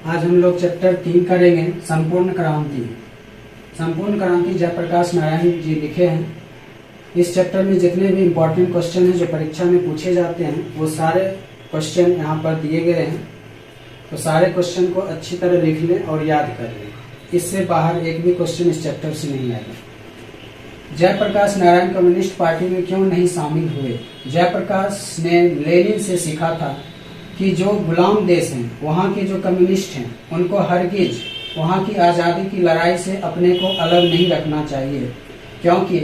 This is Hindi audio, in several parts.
आज हम लोग चैप्टर 3 करेंगे, संपूर्ण क्रांति। संपूर्ण क्रांति जयप्रकाश नारायण जी लिखे हैं। इस चैप्टर में जितने भी इम्पोर्टेंट क्वेश्चन हैं जो परीक्षा में पूछे जाते हैं वो सारे क्वेश्चन यहाँ पर दिए गए हैं। तो सारे क्वेश्चन को अच्छी तरह लिख लें और याद कर लें। इससे बाहर एक भी क्वेश्चन इस चैप्टर से नहीं आएगा। जयप्रकाश नारायण कम्युनिस्ट पार्टी में क्यों नहीं शामिल हुए? जयप्रकाश ने लेनिन से सीखा था कि जो गुलाम देश हैं वहाँ के जो कम्युनिस्ट हैं उनको हरगिज वहाँ की आज़ादी की लड़ाई से अपने को अलग नहीं रखना चाहिए, क्योंकि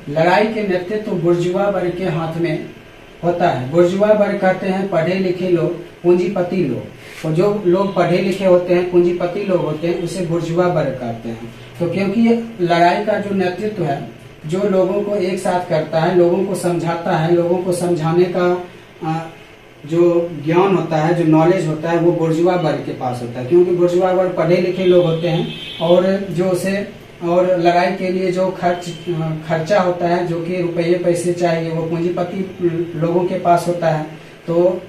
लड़ाई के नेतृत्व तो बुर्जुआ वर्ग के हाथ में होता है। बुर्जुआ वर्ग कहते हैं पढ़े लिखे लोग, पूंजीपति लोग, और जो लोग पढ़े लिखे होते हैं, पूंजीपति लोग होते हैं, उसे बुर्जुआ वर्ग कहते हैं। तो क्योंकि लड़ाई का जो नेतृत्व है, जो लोगों को एक साथ करता है, लोगों को समझाता है, लोगों को समझाने का जो ज्ञान होता है, जो नॉलेज होता है, वो बुर्जुआ वर्ग के पास होता है। क्योंकि बुर्जुआ वर्ग पढ़े लिखे लोग होते हैं और जो उसे और लड़ाई के लिए जो खर्चा होता है, जो कि रुपये पैसे चाहिए, वो पूंजीपति लोगों के पास होता है। तो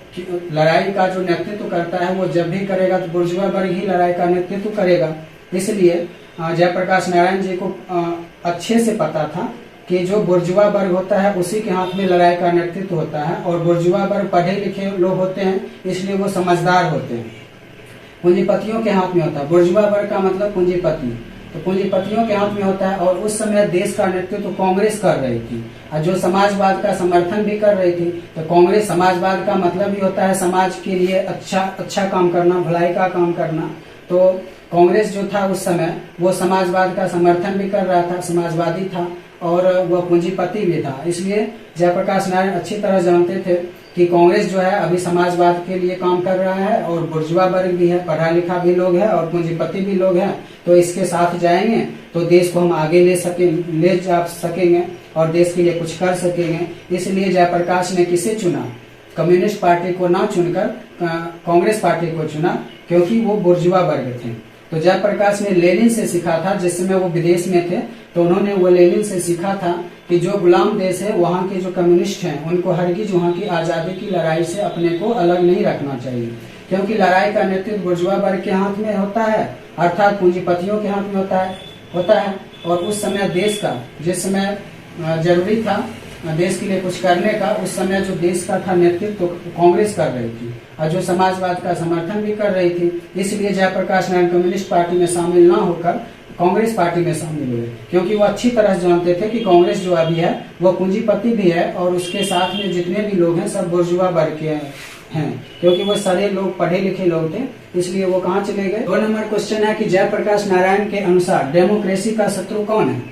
लड़ाई का जो नेतृत्व करता है वो जब भी करेगा तो बुर्जुआ वर्ग ही लड़ाई का नेतृत्व करेगा। इसलिए जयप्रकाश नारायण जी को अच्छे से पता था कि जो बुर्जुआ वर्ग होता है उसी के हाथ में लड़ाई का नेतृत्व होता है, और बुर्जुआ वर्ग पढ़े लिखे लोग होते हैं, इसलिए वो समझदार होते हैं। पूंजीपतियों के हाथ में होता है, बुर्जुआ वर्ग का मतलब पूंजीपति, तो पूंजीपतियों के हाथ में होता है। और उस समय देश का नेतृत्व कांग्रेस कर रही थी, और जो समाजवाद का समर्थन भी कर रही थी। तो कांग्रेस, समाजवाद का मतलब भी होता है समाज के लिए अच्छा काम करना, भलाई का काम करना। तो कांग्रेस जो था उस समय वो समाजवाद का समर्थन भी कर रहा था, समाजवादी था, और वह पूंजीपति भी था। इसलिए जयप्रकाश नारायण अच्छी तरह जानते थे कि कांग्रेस जो है अभी समाजवाद के लिए काम कर रहा है, और बुर्जुआ वर्ग भी है, पढ़ा लिखा भी लोग है, और पूंजीपति भी लोग हैं। तो इसके साथ जाएंगे तो देश को हम आगे ले जा सकेंगे और देश के लिए कुछ कर सकेंगे। इसलिए जयप्रकाश ने किसे चुना? कम्युनिस्ट पार्टी को ना चुनकर कांग्रेस पार्टी को चुना, क्योंकि वो बुर्जुआ वर्ग थे। तो जयप्रकाश ने लेनिन से सीखा था, जिस समय वो विदेश में थे, तो उन्होंने वो लेनिन से सीखा था कि जो गुलाम देश है वहाँ के जो कम्युनिस्ट हैं उनको हरगिज वहाँ की आज़ादी की लड़ाई से अपने को अलग नहीं रखना चाहिए, क्योंकि लड़ाई का नेतृत्व बुर्जुआ वर्ग के हाथ में होता है, अर्थात पूंजीपतियों के हाथ में होता है। और उस समय देश का, जिस समय जरूरी था देश के लिए कुछ करने का, उस समय जो देश का था नेतृत्व तो कांग्रेस कर रही थी, और जो समाजवाद का समर्थन भी कर रही थी। इसलिए जयप्रकाश नारायण कम्युनिस्ट पार्टी में शामिल ना होकर कांग्रेस पार्टी में शामिल हुए, क्योंकि वो अच्छी तरह जानते थे कि कांग्रेस जो अभी है वो पूंजीपति भी है, और उसके साथ में जितने भी लोग हैं सब बुर्जुआ वर्ग के हैं, क्योंकि वो सारे लोग पढ़े लिखे लोग थे। इसलिए वो कहाँ चले गए? 2 नंबर क्वेश्चन है कि जयप्रकाश नारायण के अनुसार डेमोक्रेसी का शत्रु कौन है?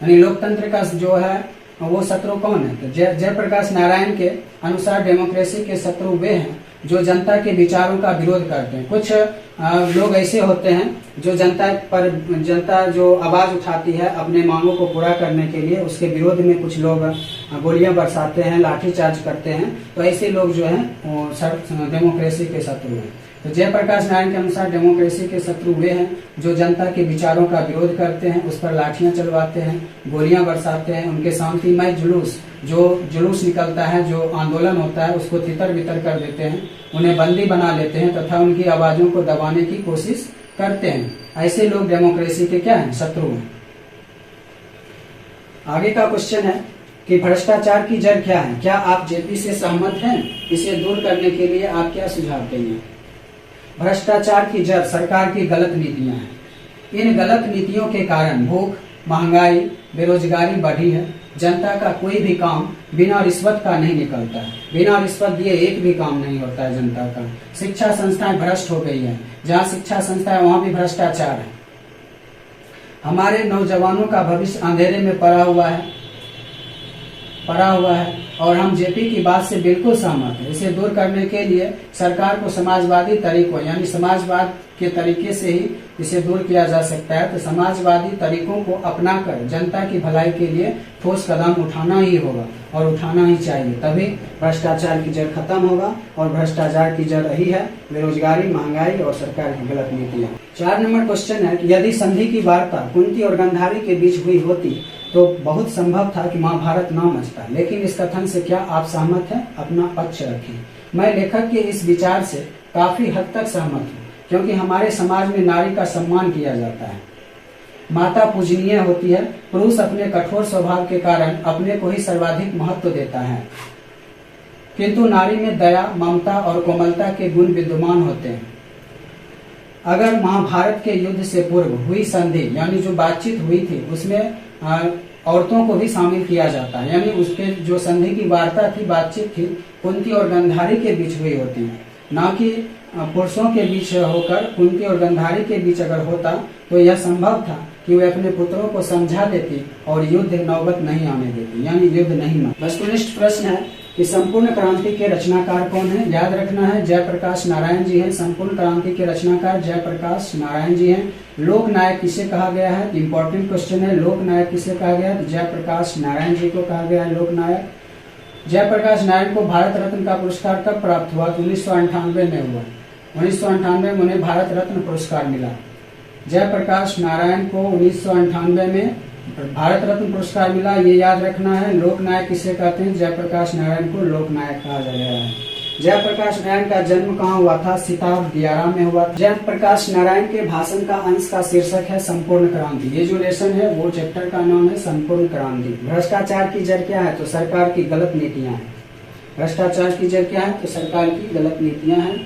यानी लोकतंत्र का जो है वो शत्रु कौन है? तो जयप्रकाश नारायण के अनुसार डेमोक्रेसी के शत्रु वे हैं जो जनता के विचारों का विरोध करते हैं। कुछ लोग ऐसे होते हैं जो जनता जो आवाज उठाती है अपने मांगों को पूरा करने के लिए, उसके विरोध में कुछ लोग गोलियां बरसाते हैं, लाठीचार्ज करते हैं। तो ऐसे लोग जो हैं डेमोक्रेसी के शत्रु हैं। तो जयप्रकाश नारायण के अनुसार डेमोक्रेसी के शत्रु वे हैं जो जनता के विचारों का विरोध करते हैं, उस पर लाठियां चलवाते हैं, गोलियां बरसाते हैं, उनके शांतिमय जुलूस निकलता है, जो आंदोलन होता है उसको तितर बितर कर देते हैं, उन्हें बंदी बना लेते हैं तथा उनकी आवाजों को दबाने की कोशिश करते हैं। ऐसे लोग डेमोक्रेसी के क्या हैं? शत्रु हैं। आगे का क्वेश्चन है कि भ्रष्टाचार की जड़ क्या है? क्या आप जेपी से सहमत हैं? इसे दूर करने के लिए आप क्या सुझाव देंगे? भ्रष्टाचार की जड़ सरकार की गलत नीतियां हैं। इन गलत नीतियों के कारण भूख, महंगाई, बेरोजगारी बढ़ी है। जनता का कोई भी काम बिना रिश्वत का नहीं निकलता है, बिना रिश्वत दिए एक भी काम नहीं होता है जनता का। शिक्षा संस्थाएं भ्रष्ट हो गई है, जहाँ शिक्षा संस्थाएं वहाँ भी भ्रष्टाचार है। हमारे नौजवानों का भविष्य अंधेरे में पड़ा हुआ है और हम जेपी की बात से बिल्कुल सहमत हैं। इसे दूर करने के लिए सरकार को समाजवादी तरीकों, यानी समाजवाद के तरीके से ही इसे दूर किया जा सकता है। तो समाजवादी तरीकों को अपनाकर जनता की भलाई के लिए ठोस कदम उठाना ही होगा और उठाना ही चाहिए, तभी भ्रष्टाचार की जड़ खत्म होगा। और भ्रष्टाचार की जड़ रही है बेरोजगारी, महंगाई और सरकार की गलत नीतियाँ। 4 नंबर क्वेश्चन है कि यदि संधि की वार्ता कुंती और गांधारी के बीच हुई होती तो बहुत संभव था कि महाभारत ना मचता, लेकिन इस कथन से क्या आप सहमत हैं? अपना पक्ष रखें। मैं लेखक के इस विचार से काफी हद तक सहमत हूँ। क्योंकि हमारे समाज में नारी का सम्मान किया जाता है। माता पूजनीय होती है। पुरुष अपने कठोर स्वभाव के कारण अपने को ही सर्वाधिक महत्व देता है, किंतु नारी में दया, ममता और कोमलता के गुण विद्यमान होते हैं। अगर महाभारत के युद्ध से पूर्व हुई संधि यानी जो बातचीत हुई थी उसमें औरतों को भी शामिल किया जाता है, यानी उसके जो संधि की वार्ता थी, बातचीत थी, कुंती और गंधारी के बीच हुई होती है, ना कि पुरुषों के बीच होकर कुंती और गंधारी के बीच अगर होता तो यह संभव था कि वे अपने पुत्रों को समझा देती और युद्ध नौबत नहीं आने देती, यानी युद्ध नहीं माना। वस्तुनिष्ठ प्रश्न है कि संपूर्ण क्रांति के रचनाकार कौन है? याद रखना है जयप्रकाश नारायण जी हैं। संपूर्ण क्रांति के रचनाकार जयप्रकाश नारायण जी हैं। लोक नायक किसे कहा गया है? इंपॉर्टेंट क्वेश्चन है। लोक नायक किसे कहा गया है? जयप्रकाश नारायण जी को कहा गया है लोक नायक। जयप्रकाश नारायण को भारत रत्न का पुरस्कार कब प्राप्त हुआ? 1998 में हुआ। 1998 में उन्हें भारत रत्न पुरस्कार मिला। जयप्रकाश नारायण को 1998 में भारत रत्न पुरस्कार मिला, ये याद रखना है। लोक नायक किसे कहते हैं? जयप्रकाश नारायण को लोक नायक कहा गया है। जयप्रकाश नारायण का जन्म कहाँ हुआ था? सिताब दियारा में हुआ। जयप्रकाश नारायण के भाषण का अंश का शीर्षक है संपूर्ण क्रांति। ये जो लेसन है वो चैप्टर का नाम है संपूर्ण क्रांति। भ्रष्टाचार की जड़ क्या है? तो सरकार की गलत नीतियां हैं। भ्रष्टाचार की जड़ क्या है? तो सरकार की गलत नीतियां हैं।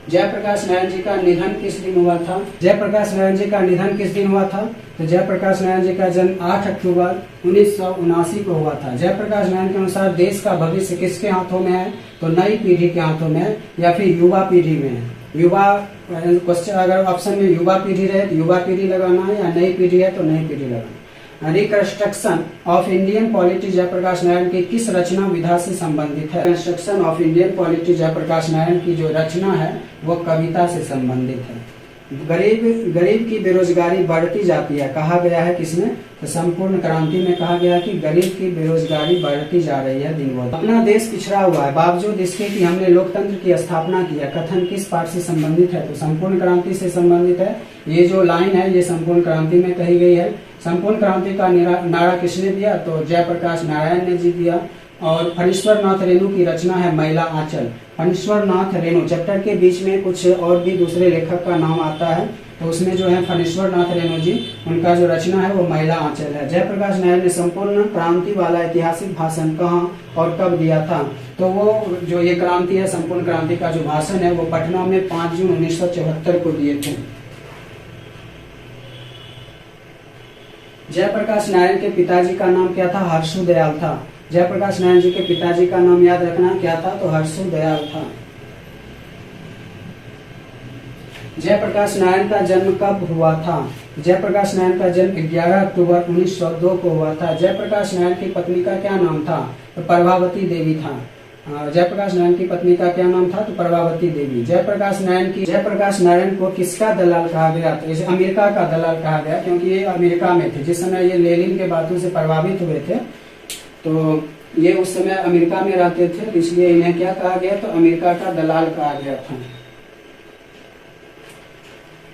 जयप्रकाश नारायण जी का निधन किस दिन हुआ था? जयप्रकाश नारायण जी का निधन किस दिन हुआ था? तो जयप्रकाश नारायण जी का जन्म 8 अक्टूबर 1979 को हुआ था। जयप्रकाश नारायण के अनुसार देश का भविष्य किसके हाथों में है? तो नई पीढ़ी के हाथों में है या फिर युवा पीढ़ी में है। युवा क्वेश्चन अगर ऑप्शन में युवा पीढ़ी रहे तो युवा पीढ़ी लगाना है, या नई पीढ़ी है तो नई पीढ़ी लगाना। Reconstruction of Indian polity Jayaprakash Narayan की किस रचना विधा से संबंधित है? Reconstruction of Indian polity Jayaprakash Narayan की जो रचना है वो कविता से संबंधित है। गरीब की बेरोजगारी बढ़ती जाती है, कहा गया है किसने? तो संपूर्ण क्रांति में कहा गया कि गरीब की बेरोजगारी बढ़ती जा रही है दिन ब दिन। अपना देश पिछड़ा हुआ है बावजूद इसके कि हमने लोकतंत्र की स्थापना की है, कथन किस पाठ से संबंधित है? तो संपूर्ण क्रांति से संबंधित है। ये जो लाइन है ये संपूर्ण क्रांति में कही गई है। संपूर्ण क्रांति का नारा किसने दिया? तो जयप्रकाश नारायण ने जी दिया। और फणीश्वर नाथ रेणु की रचना है मैला आंचल। फणीश्वर नाथ रेणु चैप्टर के बीच में कुछ और भी दूसरे लेखक का नाम आता है, तो उसमें जो है फणीश्वर नाथ रेणु जी, उनका जो रचना है वो मैला आंचल है। जयप्रकाश नारायण ने संपूर्ण क्रांति वाला ऐतिहासिक भाषण कहाँ और कब दिया था? तो वो जो ये क्रांति है, संपूर्ण क्रांति का जो भाषण है वो पटना में 5 जून 1974 को दिए थे। जयप्रकाश नारायण के पिताजी का नाम क्या था? हर्षु दयाल था। जयप्रकाश नारायण जी के पिताजी का नाम याद रखना क्या था? तो हर्षु दयाल था। जयप्रकाश नारायण का जन्म कब हुआ था? जयप्रकाश नारायण का जन्म 11 अक्टूबर 1902 को हुआ था। जयप्रकाश नारायण की पत्नी का क्या नाम था? तो प्रभावती देवी था। जयप्रकाश नारायण की पत्नी का क्या नाम था? तो प्रभावती देवी। जयप्रकाश नारायण को किसका दलाल कहा गया? तो इसे अमेरिका का दलाल कहा गया, क्योंकि ये अमेरिका में थे जिस समय ये लेनिन के बातों से प्रभावित हुए थे, तो ये उस समय अमेरिका में रहते थे, इसलिए इन्हें क्या कहा गया? तो अमेरिका का दलाल कहा गया था।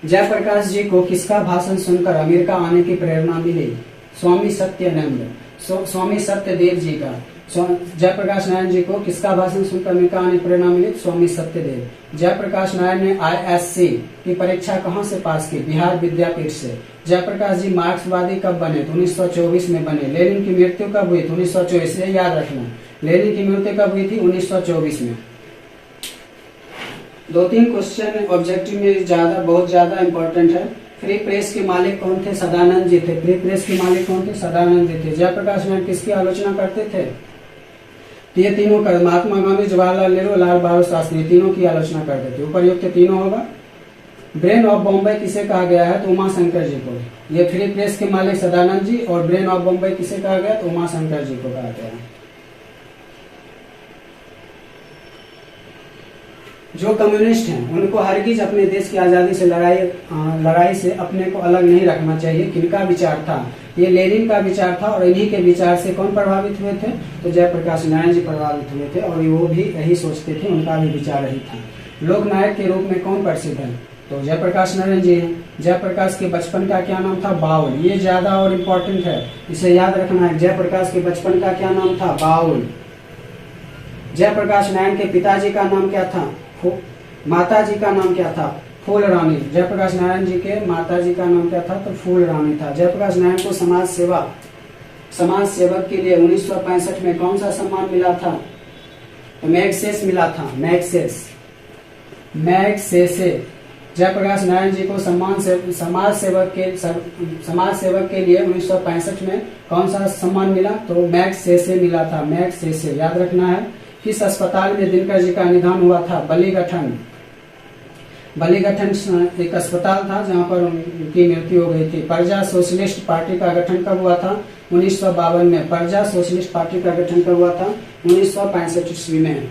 जयप्रकाश जी को किसका भाषण सुनकर अमेरिका आने की प्रेरणा मिली? स्वामी सत्यानंद, स्वामी सत्यदेव जी का। जयप्रकाश नारायण जी को किसका भाषण सुनकर अमेरिका आने की प्रेरणा मिली? स्वामी सत्यदेव। जयप्रकाश नारायण ने ISC की परीक्षा कहाँ से पास की? बिहार विद्यापीठ से। जयप्रकाश जी मार्क्सवादी कब बने? तो 1924 में बने। लेनिन की मृत्यु कब हुई? तो 1924। ये याद रखना, लेनिन की मृत्यु कब हुई थी? 1924 में। 2-3 क्वेश्चन ऑब्जेक्टिव में बहुत ज्यादा इंपॉर्टेंट है। फ्री प्रेस के मालिक कौन थे? सदानंद जी थे। फ्री प्रेस के मालिक कौन थे? सदानंद जी थे। जयप्रकाश नारायण किसकी आलोचना करते थे? ये तीनों कर, महात्मा गांधी, जवाहरलाल नेहरू, लाल बहादुर शास्त्री, तीनों की आलोचना करते थे। उपरयुक्त तीनों होगा। ब्रेन ऑफ बॉम्बे किसे कहा गया है? तो उमा शंकर जी को। ये फ्री प्रेस के मालिक सदानंद जी, और ब्रेन ऑफ बॉम्बे किसे कहा गया? तो उमा शंकर जी को कहा गया। जो कम्युनिस्ट हैं उनको हरगिज अपने देश की आजादी से लड़ाई से अपने को अलग नहीं रखना चाहिए। किनका विचार था? ये लेनिन का विचार था, और इन्हीं के विचार से कौन प्रभावित हुए थे? तो जयप्रकाश नारायण जी प्रभावित हुए थे, और वो भी यही सोचते थे, उनका भी विचार यही था। लोक नायक के रूप में कौन प्रसिद्ध है? तो जयप्रकाश नारायण जी हैं। जयप्रकाश के बचपन का क्या नाम था? बाउल। ये ज्यादा और इम्पोर्टेंट है, इसे याद रखना है। जयप्रकाश के बचपन का क्या नाम था? बाउल। जयप्रकाश नारायण के पिताजी का नाम क्या था? माता जी का नाम क्या था? फूल रानी। जयप्रकाश नारायण जी के माता जी का नाम क्या था? तो फूल रानी था। जयप्रकाश नारायण को समाज सेवक के लिए 1965 में कौन सा सम्मान मिला था? तो मैग्सेसे मिला था। मैग्सेसे। जयप्रकाश नारायण जी को समाज सेवक के लिए 1965 में कौन सा सम्मान मिला? तो मैग्सेसे मिला था। मैग्सेसे याद रखना है। किस अस्पताल में दिनकर जी का निधन हुआ था? बलीगठन एक अस्पताल था जहां पर उनकी मृत्यु हो गई थी। प्रजा सोशलिस्ट पार्टी का गठन कब हुआ था? 1952 में। प्रजा सोशलिस्ट पार्टी का गठन कब हुआ था? 1965 ईस्वी में।